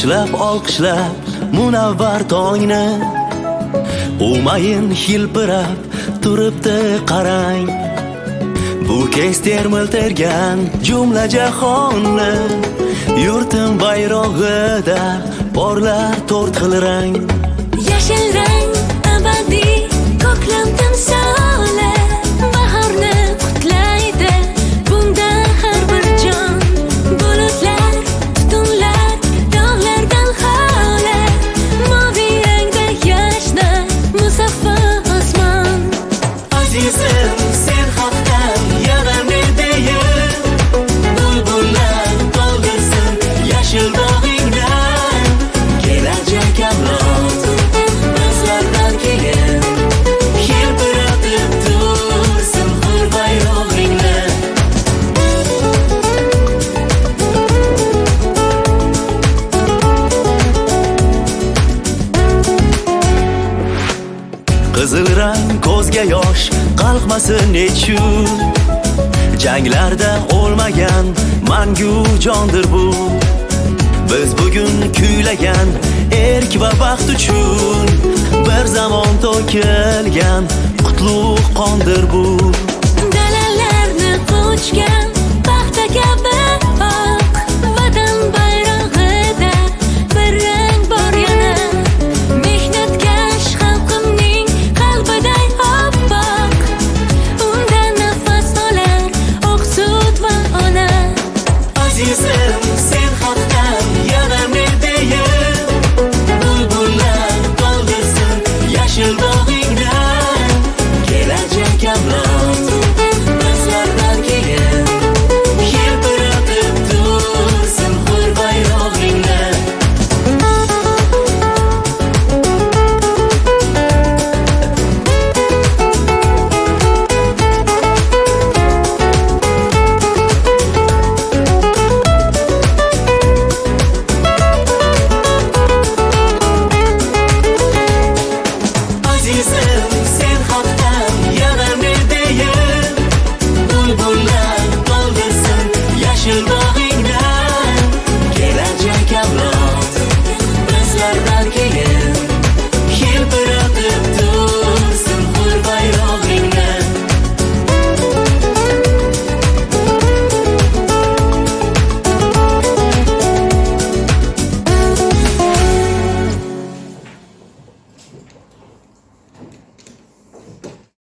Boshlab olqishlab munavvar tongni, umayin hilpirab turibdi qarang. Bu kez termiltirgan jumla jahonni, yurtim bayrog'ida porlar to'rt xil rang. Yashil rang abadiy ko'klam timsoli, bahorni qutlaydi bunda har bir jon. Bulutlar, tutunlar, dog'lardan xoli, moviy rangda yashna musaffo osmon. Azizim, sen haqdan yana merdayim, bulbullar to'ldirsin yashil bog'ingdan. Kelajak avlod bizlardan keyin hilpiratib tursin hur bayrog'ingni. Qizil rang ko'zga yosh qalqmasin nechun, janglarda o'lmagan mangu jondir bu. Biz bugun kuylagan erk va baxt uchun bir zamon to'kilgan qutlug' qondir bu. Dalalarni quchgan paxta kabi oq, vatan bayrog'ida bir rang bor yana. Mehnatkash xalqimning qalbiday oppoq, unda nafas olar oq sut va ona. Azizim, sen haqdan yana merdayim, bulbullar to'ldirsin yashil bog'ingdan. Kelajak avlod bizlardan keyin hilpiratib tursin hur bayrog'ingni. Azizim, sen haqdan yana merdayim, bulbullar